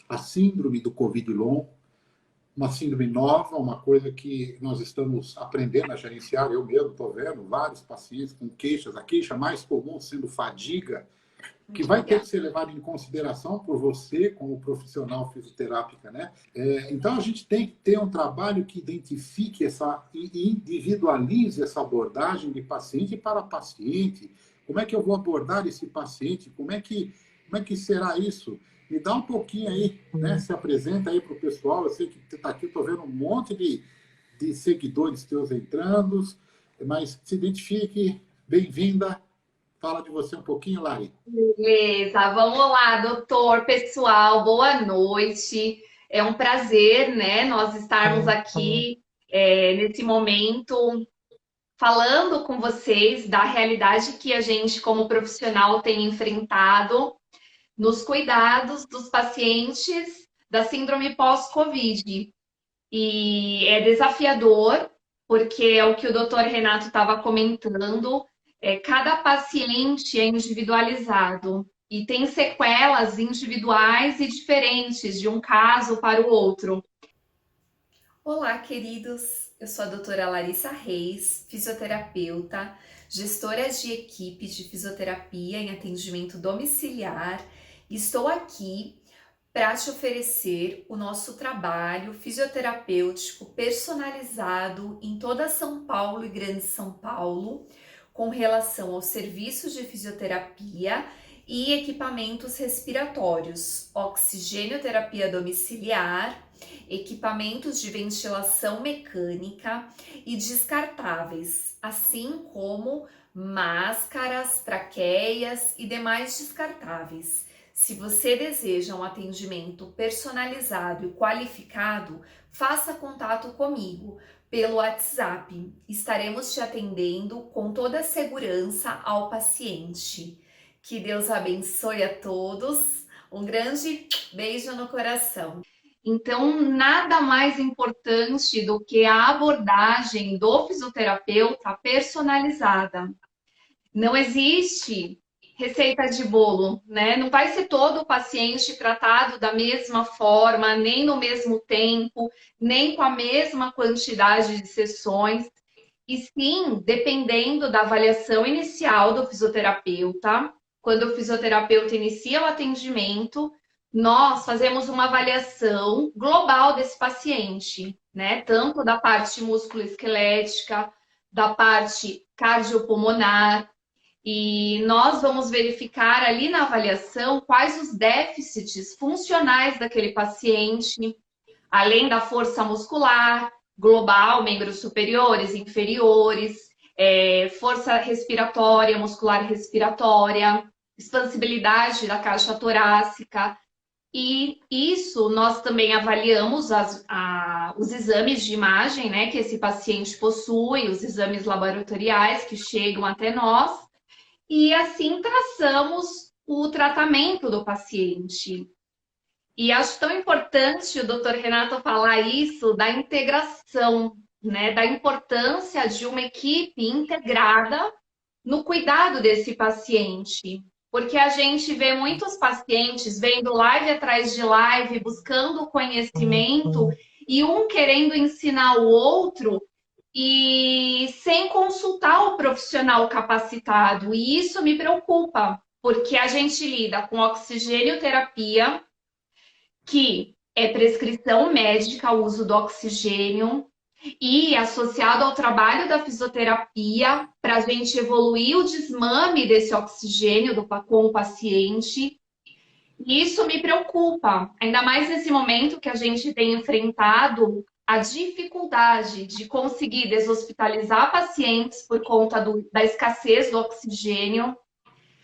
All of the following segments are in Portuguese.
a síndrome do Covid long, uma síndrome nova, uma coisa que nós estamos aprendendo a gerenciar. Eu mesmo estou vendo vários pacientes com queixas, a queixa mais comum sendo fadiga, que vai ter que ser levado em consideração por você como profissional fisioterápica, né? Então a gente tem que ter um trabalho que identifique essa e individualize essa abordagem de paciente para paciente. Como é que eu vou abordar esse paciente? Como é que será isso? Me dá um pouquinho aí, né? Se apresenta aí para o pessoal. Eu sei que você está aqui, estou vendo um monte de seguidores teus entrando, mas se identifique, bem-vinda. Fala de você um pouquinho, Lari. Beleza, vamos lá, doutor, pessoal, boa noite. É um prazer, né, nós estarmos aqui nesse momento falando com vocês da realidade que a gente, como profissional, tem enfrentado nos cuidados dos pacientes da síndrome pós-Covid. E é desafiador, porque é o que o doutor Renato estava comentando, cada paciente é individualizado e tem sequelas individuais e diferentes de um caso para o outro. Olá, queridos! Eu sou a doutora Larissa Reis, fisioterapeuta, gestora de equipe de fisioterapia em atendimento domiciliar. Estou aqui para te oferecer o nosso trabalho fisioterapêutico personalizado em toda São Paulo e Grande São Paulo, com relação aos serviços de fisioterapia e equipamentos respiratórios, oxigênio terapia domiciliar, equipamentos de ventilação mecânica e descartáveis, assim como máscaras, traqueias e demais descartáveis. Se você deseja um atendimento personalizado e qualificado, faça contato comigo pelo WhatsApp. Estaremos te atendendo com toda a segurança ao paciente. Que Deus abençoe a todos. Um grande beijo no coração. Então, nada mais importante do que a abordagem do fisioterapeuta personalizada. Não existe receita de bolo, né? Não vai ser todo o paciente tratado da mesma forma, nem no mesmo tempo, nem com a mesma quantidade de sessões. E sim, dependendo da avaliação inicial do fisioterapeuta, quando o fisioterapeuta inicia o atendimento, nós fazemos uma avaliação global desse paciente, né? Tanto da parte musculoesquelética, da parte cardiopulmonar, e nós vamos verificar ali na avaliação quais os déficits funcionais daquele paciente, além da força muscular global, membros superiores, inferiores, força respiratória, muscular respiratória, expansibilidade da caixa torácica. E isso nós também avaliamos os exames de imagem, né, que esse paciente possui, os exames laboratoriais que chegam até nós, e assim traçamos o tratamento do paciente. E acho tão importante o doutor Renato falar isso da integração, né? Da importância de uma equipe integrada no cuidado desse paciente. Porque a gente vê muitos pacientes vendo live atrás de live, buscando conhecimento, e um querendo ensinar o outro e sem consultar o profissional capacitado. E isso me preocupa, porque a gente lida com oxigênio terapia, que é prescrição médica, o uso do oxigênio, e associado ao trabalho da fisioterapia, para a gente evoluir o desmame desse oxigênio com o paciente. E isso me preocupa, ainda mais nesse momento que a gente tem enfrentado a dificuldade de conseguir deshospitalizar pacientes por conta da escassez do oxigênio,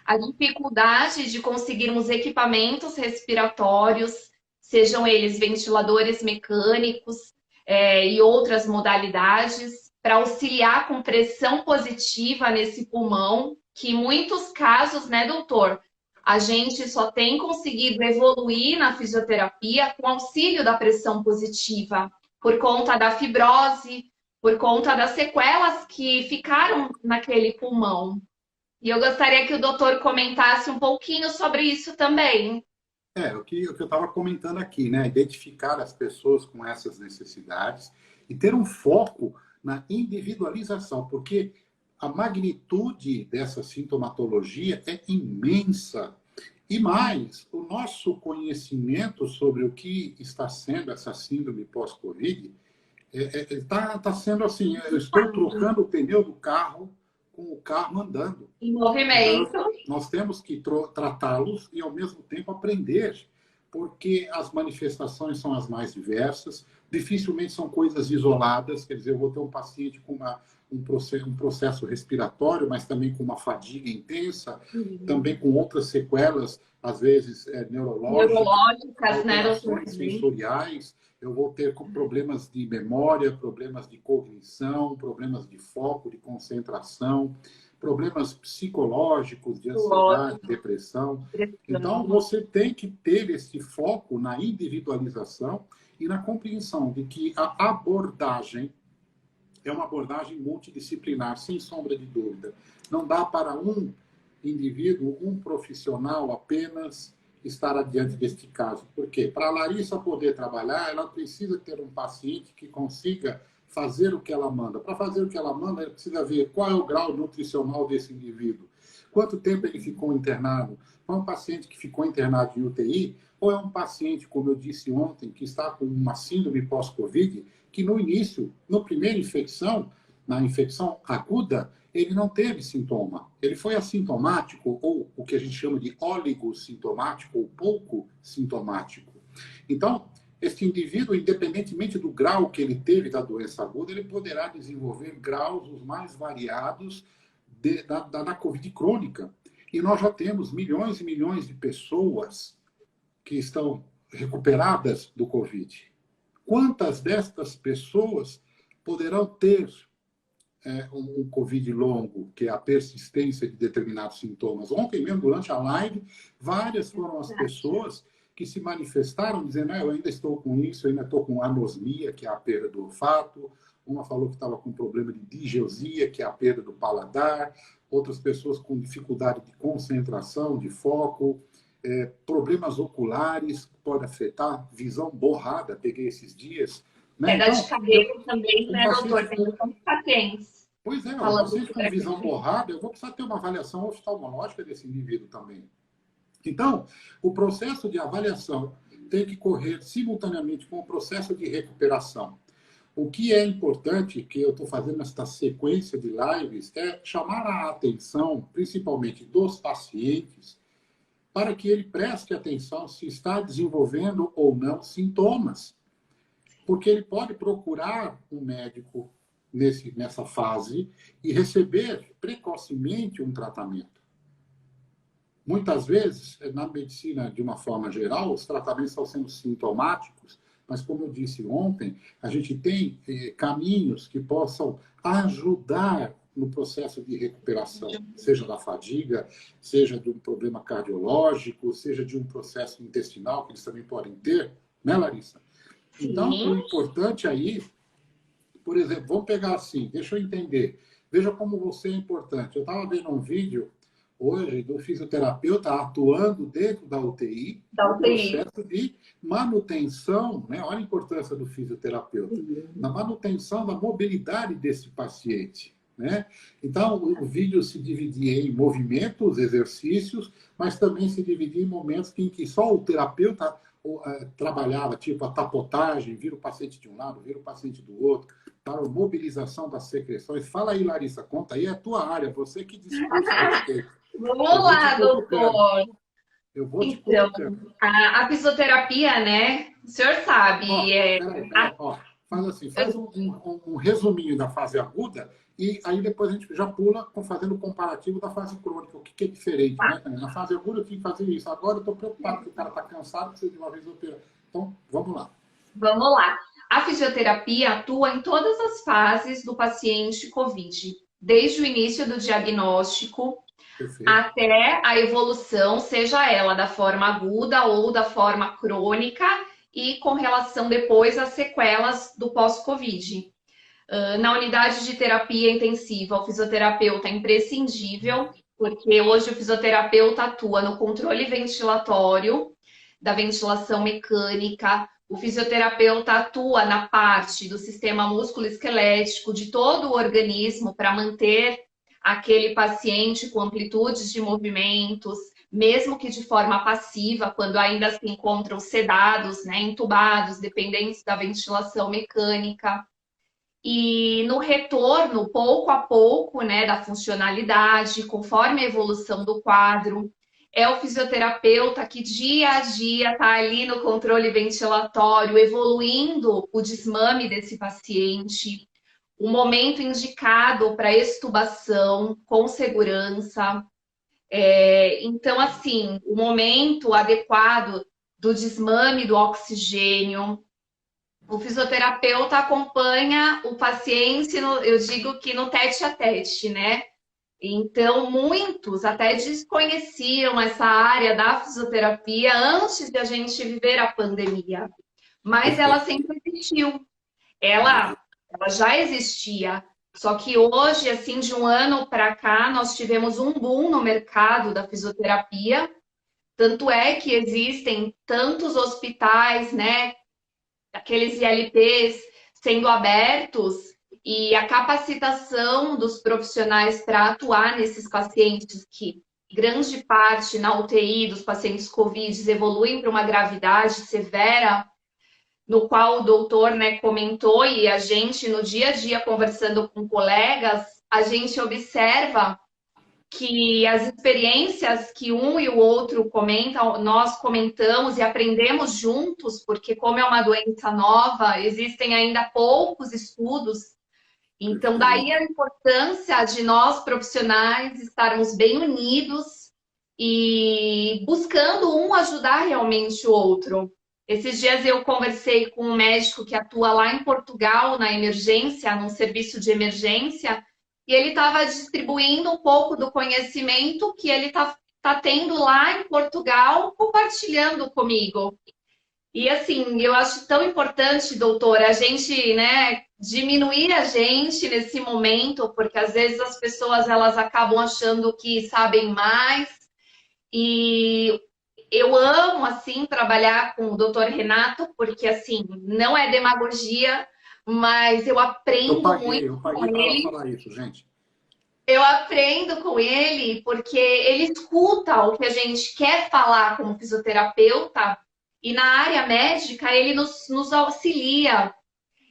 a dificuldade de conseguirmos equipamentos respiratórios, sejam eles ventiladores mecânicos, e outras modalidades, para auxiliar com pressão positiva nesse pulmão, que em muitos casos, né, doutor, a gente só tem conseguido evoluir na fisioterapia com auxílio da pressão positiva, por conta da fibrose, por conta das sequelas que ficaram naquele pulmão. E eu gostaria que o doutor comentasse um pouquinho sobre isso também. o que eu estava comentando aqui, né? Identificar as pessoas com essas necessidades e ter um foco na individualização, porque a magnitude dessa sintomatologia é imensa. E mais, o nosso conhecimento sobre o que está sendo essa síndrome pós-Covid está sendo assim, eu estou trocando o pneu do carro com o carro andando. Em Então, movimento. nós temos que tratá-los e, ao mesmo tempo, aprender, porque as manifestações são as mais diversas, dificilmente são coisas isoladas, quer dizer, eu vou ter um paciente com um processo respiratório, mas também com uma fadiga intensa, também com outras sequelas, às vezes Neurológicas, né, alterações sensoriais, eu vou ter problemas de memória, problemas de cognição, problemas de foco, de concentração, problemas psicológicos, de ansiedade, depressão. Então, você tem que ter esse foco na individualização e na compreensão de que a abordagem é uma abordagem multidisciplinar, sem sombra de dúvida. Não dá para um indivíduo, um profissional apenas estar adiante deste caso. Por quê? Para a Larissa poder trabalhar, ela precisa ter um paciente que consiga fazer o que ela manda. Para fazer o que ela manda, ela precisa ver qual é o grau nutricional desse indivíduo. Quanto tempo ele ficou internado? É um paciente que ficou internado em UTI? Ou é um paciente, como eu disse ontem, que está com uma síndrome pós-Covid, que no início, na primeira infecção, na infecção aguda, ele não teve sintoma. Ele foi assintomático, ou o que a gente chama de oligossintomático, ou pouco sintomático. Então, este indivíduo, independentemente do grau que ele teve da doença aguda, ele poderá desenvolver graus os mais variados da Covid crônica. E nós já temos milhões e milhões de pessoas que estão recuperadas do Covid. Quantas destas pessoas poderão ter um Covid longo, que é a persistência de determinados sintomas? Ontem mesmo, durante a live, várias foram as pessoas que se manifestaram dizendo, eu ainda estou com isso, eu ainda estou com anosmia, que é a perda do olfato. Uma falou que estava com problema de digeusia, que é a perda do paladar. Outras pessoas com dificuldade de concentração, de foco. Problemas oculares, que podem afetar visão borrada, peguei esses dias. Né? Queda de cabelo também, né, doutor? Tem muitos pacientes. Pois é, um paciente com visão borrada, eu vou precisar ter uma avaliação oftalmológica desse indivíduo também. Então, o processo de avaliação tem que correr simultaneamente com o processo de recuperação. O que é importante, que eu estou fazendo esta sequência de lives, é chamar a atenção, principalmente dos pacientes, para que ele preste atenção se está desenvolvendo ou não sintomas. Porque ele pode procurar um médico nessa fase e receber precocemente um tratamento. Muitas vezes, na medicina, de uma forma geral, os tratamentos estão sendo sintomáticos, mas, como eu disse ontem, a gente tem caminhos que possam ajudar no processo de recuperação, seja da fadiga, seja de um problema cardiológico, seja de um processo intestinal, que eles também podem ter, né, Larissa? Então, o importante aí, por exemplo, vamos pegar assim, deixa eu entender, veja como você é importante. Eu estava vendo um vídeo hoje do fisioterapeuta atuando dentro da UTI, no processo de manutenção, né? Olha a importância do fisioterapeuta, na manutenção da mobilidade desse paciente. Né? Então, o vídeo se dividia em movimentos, exercícios, mas também se dividia em momentos em que só o terapeuta trabalhava, tipo a tapotagem, vira o paciente de um lado, vira o paciente do outro, para a mobilização das secreções. Fala aí, Larissa, conta aí, é a tua área, você que discute. Vamos lá, doutor. Eu vou te então, colocando. A fisioterapia, né? O senhor sabe. Faz assim, faz um resuminho da fase aguda e aí depois a gente já pula fazendo o comparativo da fase crônica, o que é diferente, né? Na fase aguda eu tinha que fazer isso, agora eu estou preocupado que o cara está cansado, precisa de uma vez operar. Então, vamos lá. Vamos lá. A fisioterapia atua em todas as fases do paciente COVID, desde o início do diagnóstico, Perfeito. Até a evolução, seja ela da forma aguda ou da forma crônica, e com relação depois às sequelas do pós-Covid. Na unidade de terapia intensiva, o fisioterapeuta é imprescindível, porque hoje o fisioterapeuta atua no controle ventilatório, da ventilação mecânica. O fisioterapeuta atua na parte do sistema músculo-esquelético de todo o organismo para manter aquele paciente com amplitudes de movimentos, mesmo que de forma passiva, quando ainda se encontram sedados, né, entubados, dependentes da ventilação mecânica. E no retorno, pouco a pouco, né, da funcionalidade, conforme a evolução do quadro, é o fisioterapeuta que dia a dia está ali no controle ventilatório, evoluindo o desmame desse paciente, o momento indicado para extubação com segurança. Então, assim, o momento adequado do desmame do oxigênio. O fisioterapeuta acompanha o paciente, eu digo que no tete a tete, né? Então, muitos até desconheciam essa área da fisioterapia antes de a gente viver a pandemia. Mas ela sempre existiu. Ela já existia. Só que hoje, assim, de um ano para cá, nós tivemos um boom no mercado da fisioterapia. Tanto é que existem tantos hospitais, né? Aqueles ILPs sendo abertos e a capacitação dos profissionais para atuar nesses pacientes que grande parte na UTI dos pacientes COVID evoluem para uma gravidade severa, no qual o doutor, né, comentou, e a gente no dia a dia conversando com colegas, a gente observa que as experiências que um e o outro comentam, nós comentamos e aprendemos juntos, porque como é uma doença nova, existem ainda poucos estudos. Então, daí a importância de nós, profissionais, estarmos bem unidos e buscando um ajudar realmente o outro. Esses dias eu conversei com um médico que atua lá em Portugal, na emergência, num serviço de emergência, e ele estava distribuindo um pouco do conhecimento que ele tá tendo lá em Portugal, compartilhando comigo. E assim, eu acho tão importante, doutora, a gente, né, diminuir a gente nesse momento, porque às vezes as pessoas elas acabam achando que sabem mais. E eu amo assim trabalhar com o doutor Renato, porque assim, não é demagogia, mas eu aprendo muito Eu com paguei para ela ele. falar isso, gente. Eu aprendo com ele porque ele escuta o que a gente quer falar como fisioterapeuta e na área médica ele nos auxilia.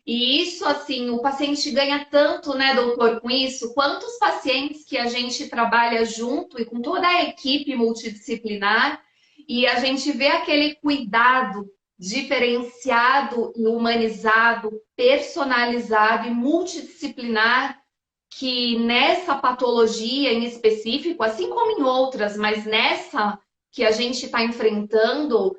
E isso, assim, o paciente ganha tanto, né, doutor, com isso? Quantos pacientes que a gente trabalha junto e com toda a equipe multidisciplinar e a gente vê aquele cuidado diferenciado e humanizado, personalizado e multidisciplinar que nessa patologia em específico, assim como em outras, mas nessa que a gente está enfrentando,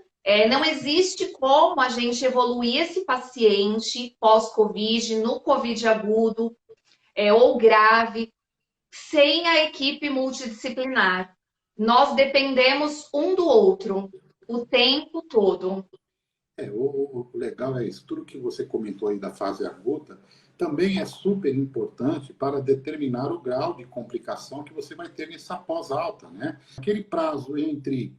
não existe como a gente evoluir esse paciente pós-Covid, no Covid agudo ou grave, sem a equipe multidisciplinar. Nós dependemos um do outro o tempo todo. O legal é isso. Tudo que você comentou aí da fase aguda também é super importante para determinar o grau de complicação que você vai ter nessa pós-alta, né? Aquele prazo entre,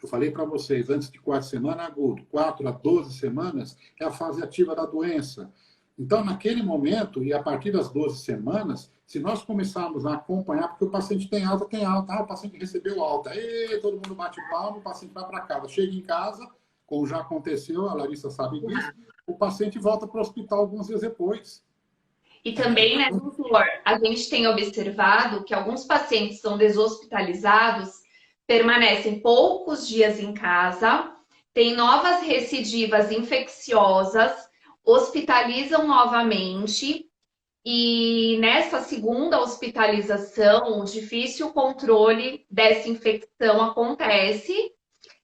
eu falei para vocês, antes de 4 semanas agudo, 4 a 12 semanas é a fase ativa da doença. Então, naquele momento, e a partir das 12 semanas, se nós começarmos a acompanhar, porque o paciente tem alta, o paciente recebeu alta, todo mundo bate palma, o paciente vai para casa, chega em casa, como já aconteceu, a Larissa sabe disso, o paciente volta para o hospital alguns dias depois. E também, né, doutor, a gente tem observado que alguns pacientes são deshospitalizados, permanecem poucos dias em casa, têm novas recidivas infecciosas, hospitalizam novamente e nessa segunda hospitalização, o difícil controle dessa infecção acontece.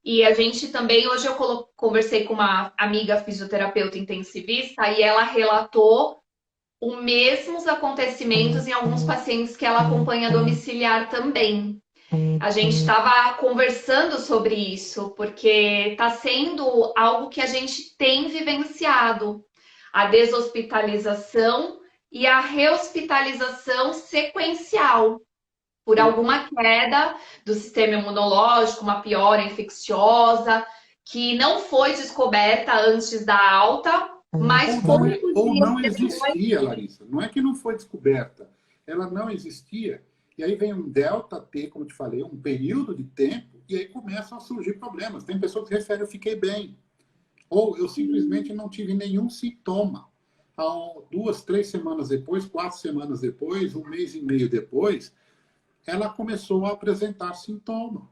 E a gente também, hoje eu conversei com uma amiga fisioterapeuta intensivista e ela relatou os mesmos acontecimentos em alguns pacientes que ela acompanha domiciliar também. A gente estava conversando sobre isso, porque está sendo algo que a gente tem vivenciado. A deshospitalização e a rehospitalização sequencial por alguma queda do sistema imunológico, uma piora infecciosa, que não foi descoberta antes da alta, mas Ou dias não depois. existia, Larissa. Não é que não foi descoberta. Ela não existia. E aí vem um delta T, como te falei, um período de tempo, e aí começam a surgir problemas. Tem pessoas que referem, eu fiquei bem. Ou eu simplesmente não tive nenhum sintoma. 2, 3 semanas depois, 4 semanas depois, 1 mês e meio depois, ela começou a apresentar sintoma.